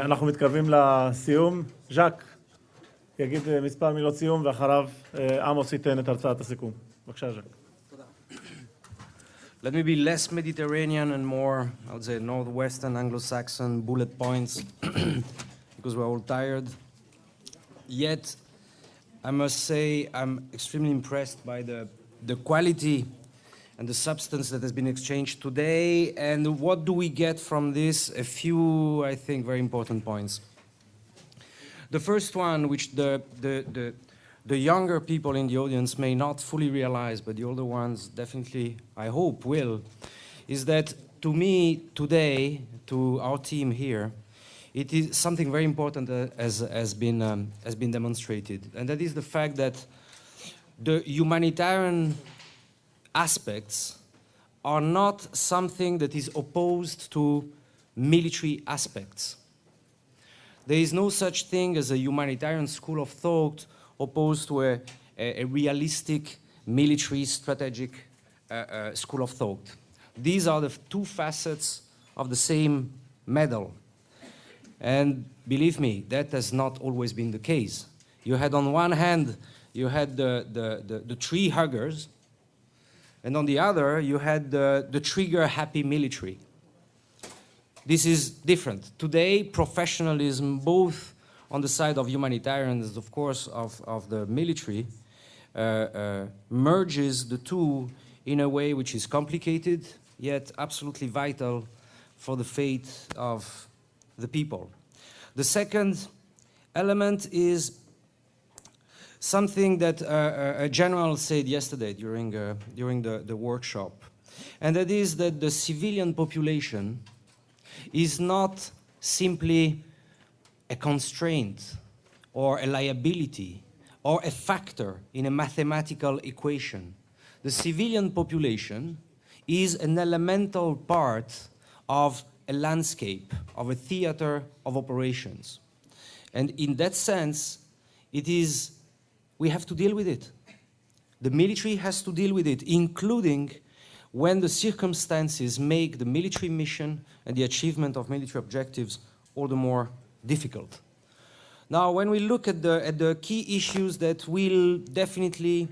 אנחנו מתקרבים לסיום. ז'אק יגיד מספר מילות סיום, ואחריו עמוס ייתן את הרצאת הסיכום. בבקשה, ז'אק. Let me be less Mediterranean and more, I would say, Northwestern, Anglo-Saxon bullet points, because we're all tired. Yet, I must say, I'm extremely impressed by the quality and the substance that has been exchanged today. And what do we get from this? A few, I think, very important points. The first one, which the younger people in the audience may not fully realize, but the older ones definitely, I hope, will, is that to me today, to our team here, it is something very important has been demonstrated, and that is the fact that the humanitarian aspects are not something that is opposed to military aspects. There is no such thing as a humanitarian school of thought opposed to a realistic military strategic school of thought. These are the two facets of the same medal. And believe me, that has not always been the case. You had on one hand, you had the tree huggers, and on the other, you had the trigger-happy military. This is different. Today, professionalism, both on the side of humanitarians, of course, of the military, merges the two in a way which is complicated, yet absolutely vital for the fate of the people. The second element is something that a general said yesterday during the workshop, and that is that the civilian population is not simply a constraint or a liability or a factor in a mathematical equation. The civilian population is an elemental part of a landscape, of a theater of operations. And in that sense, we have to deal with it. The military has to deal with it, including when the circumstances make the military mission and the achievement of military objectives all the more difficult. Now, when we look at the key issues that will definitely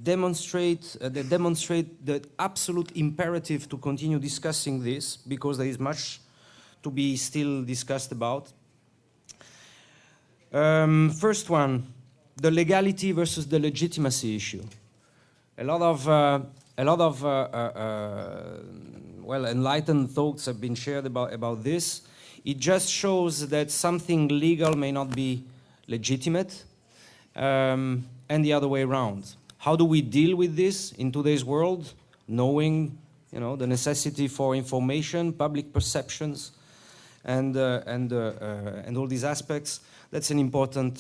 demonstrate the absolute imperative to continue discussing this, because there is much to be still discussed about. First one, the legality versus the legitimacy issue. A lot of enlightened thoughts have been shared about this. It just shows that something legal may not be legitimate, and the other way around. How do we deal with this in today's world, knowing, the necessity for information, public perceptions, and all these aspects? That's an important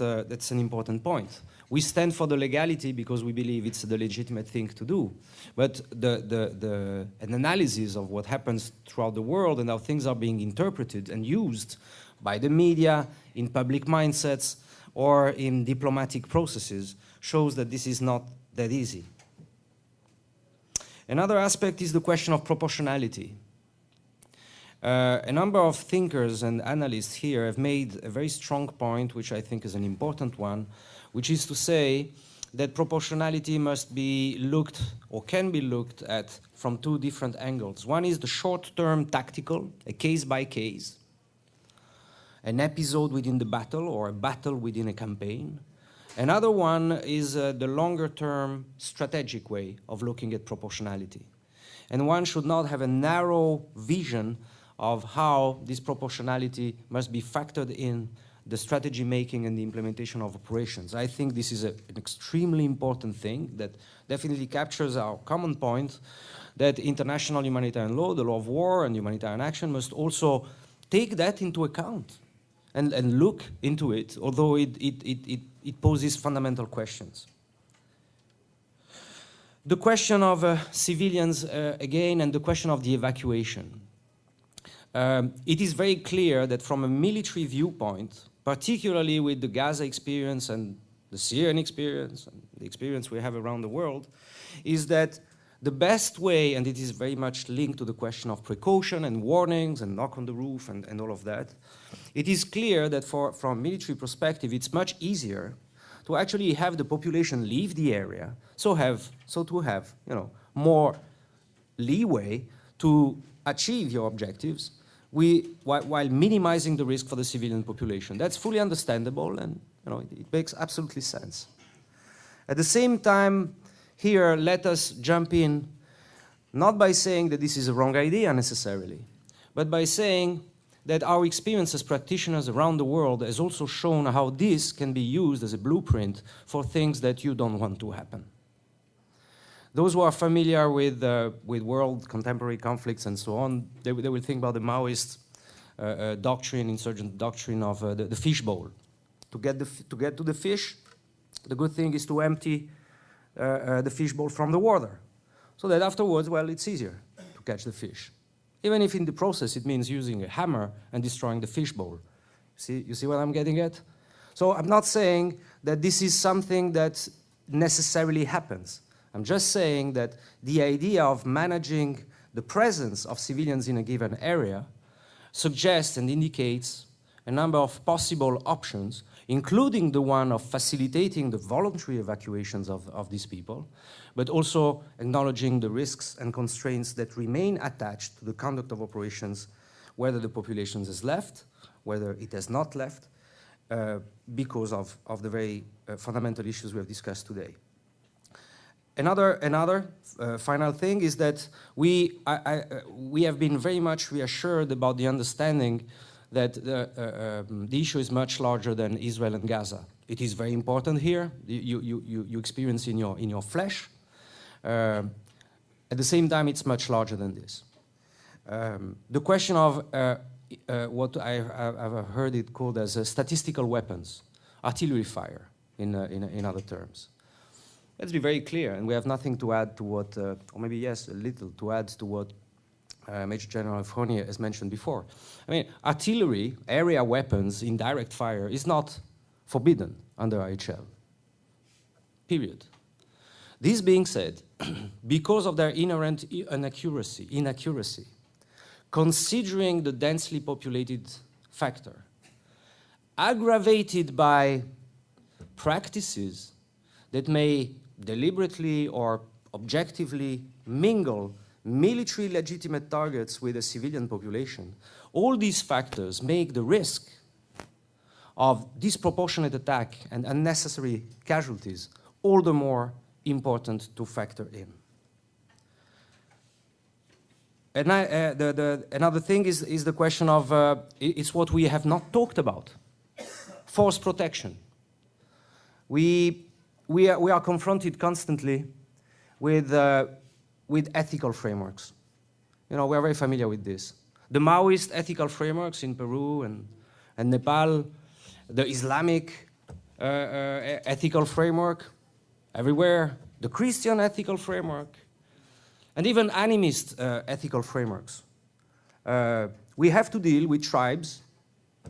point. We stand for the legality because we believe it's the legitimate thing to do. But an analysis of what happens throughout the world and how things are being interpreted and used by the media, in public mindsets, or in diplomatic processes shows that this is not that easy. Another aspect is the question of proportionality. A number of thinkers and analysts here have made a very strong point, which I think is an important one, which is to say that proportionality must be looked, or can be looked at, from two different angles. One is the short-term tactical, a case by case, an episode within the battle or a battle within a campaign. Another one is the longer-term strategic way of looking at proportionality. And one should not have a narrow vision of how this proportionality must be factored in the strategy making and the implementation of operations. I think this is an extremely important thing that definitely captures our common point that international humanitarian law, the law of war and humanitarian action must also take that into account and look into it, although it poses fundamental questions. The question of civilians, again, and the question of the evacuation. It is very clear that from a military viewpoint, particularly with the Gaza experience and the Syrian experience and the experience we have around the world, is that the best way, and it is very much linked to the question of precaution and warnings and knock on the roof and all of that, it is clear that from a military perspective, it's much easier to actually have the population leave the area, so to have more leeway to achieve your objectives while minimizing the risk for the civilian population. That's fully understandable, and it makes absolutely sense. At the same time, here, let us jump in, not by saying that this is a wrong idea necessarily, but by saying that our experience as practitioners around the world has also shown how this can be used as a blueprint for things that you don't want to happen. Those who are familiar with world contemporary conflicts and so on, they will think about the Maoist doctrine, insurgent doctrine of the fishbowl. To get to the fish, the good thing is to empty the fishbowl from the water, so that afterwards, well, it's easier to catch the fish. Even if in the process it means using a hammer and destroying the fishbowl. You see what I'm getting at? So I'm not saying that this is something that necessarily happens. I'm just saying that the idea of managing the presence of civilians in a given area suggests and indicates a number of possible options, including the one of facilitating the voluntary evacuations of these people, but also acknowledging the risks and constraints that remain attached to the conduct of operations, whether the population has left, whether it has not left, because of the very fundamental issues we have discussed today. Another final thing is that we have been very much reassured about the understanding that the issue is much larger than Israel and Gaza. It is very important here. You experience in your flesh. At the same time, it's much larger than this. The question of what I've heard it called as statistical weapons, artillery fire, in other terms. Let's be very clear, and we have nothing to add to what, or maybe yes, a little to add to what Major General Fournier has mentioned before. I mean, artillery, area weapons, indirect fire is not forbidden under IHL. Period. This being said, because of their inherent inaccuracy, considering the densely populated factor, aggravated by practices that may deliberately or objectively mingle military legitimate targets with a civilian population, all these factors make the risk of disproportionate attack and unnecessary casualties all the more important to factor in. And another thing is the question of, it's what we have not talked about, force protection. We are confronted constantly with ethical frameworks. We are very familiar with this. The Maoist ethical frameworks in Peru and Nepal, the Islamic ethical framework everywhere, the Christian ethical framework, and even animist ethical frameworks. We have to deal with tribes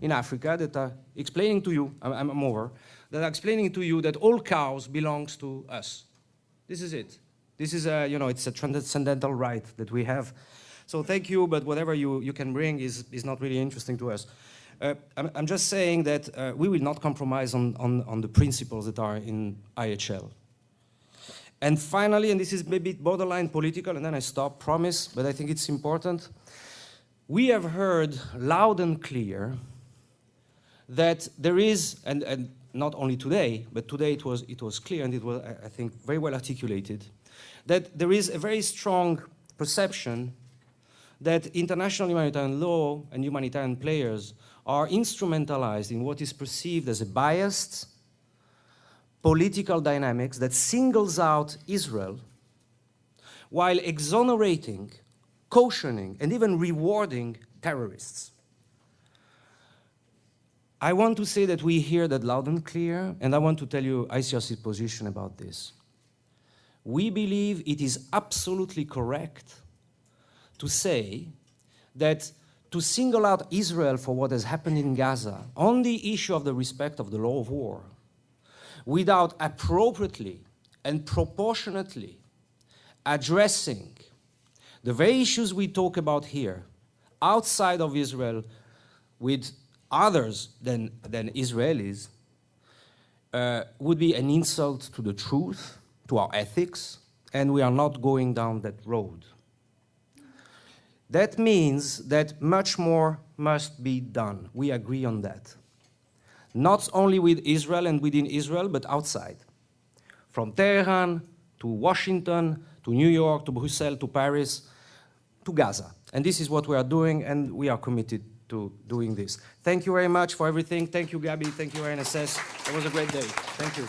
in Africa that are explaining to you, I'm over, that are explaining to you that all cows belongs to us. This is it. This is it's a transcendental right that we have. So thank you, but whatever you can bring is not really interesting to us. I'm just saying that we will not compromise on the principles that are in IHL. And finally, and this is maybe borderline political, and then I stop, promise, but I think it's important. We have heard loud and clear that there is, and not only today, but today it was clear, and it was, I think, very well articulated, that there is a very strong perception that international humanitarian law and humanitarian players are instrumentalized in what is perceived as a biased political dynamics that singles out Israel while exonerating, cautioning, and even rewarding terrorists. I want to say that we hear that loud and clear, and I want to tell you ICRC's position about this. We believe it is absolutely correct to say that to single out Israel for what has happened in Gaza on the issue of the respect of the law of war, without appropriately and proportionately addressing the very issues we talk about here, outside of Israel, with others than Israelis, would be an insult to the truth, to our ethics, and we are not going down that road. That means that much more must be done. We agree on that. Not only with Israel and within Israel, but outside. From Tehran to Washington, to New York, to Brussels, to Paris, to Gaza. And this is what we are doing, and we are committed to doing this. Thank you very much for everything. Thank you, Gabi. Thank you, INSS. It was a great day. Thank you.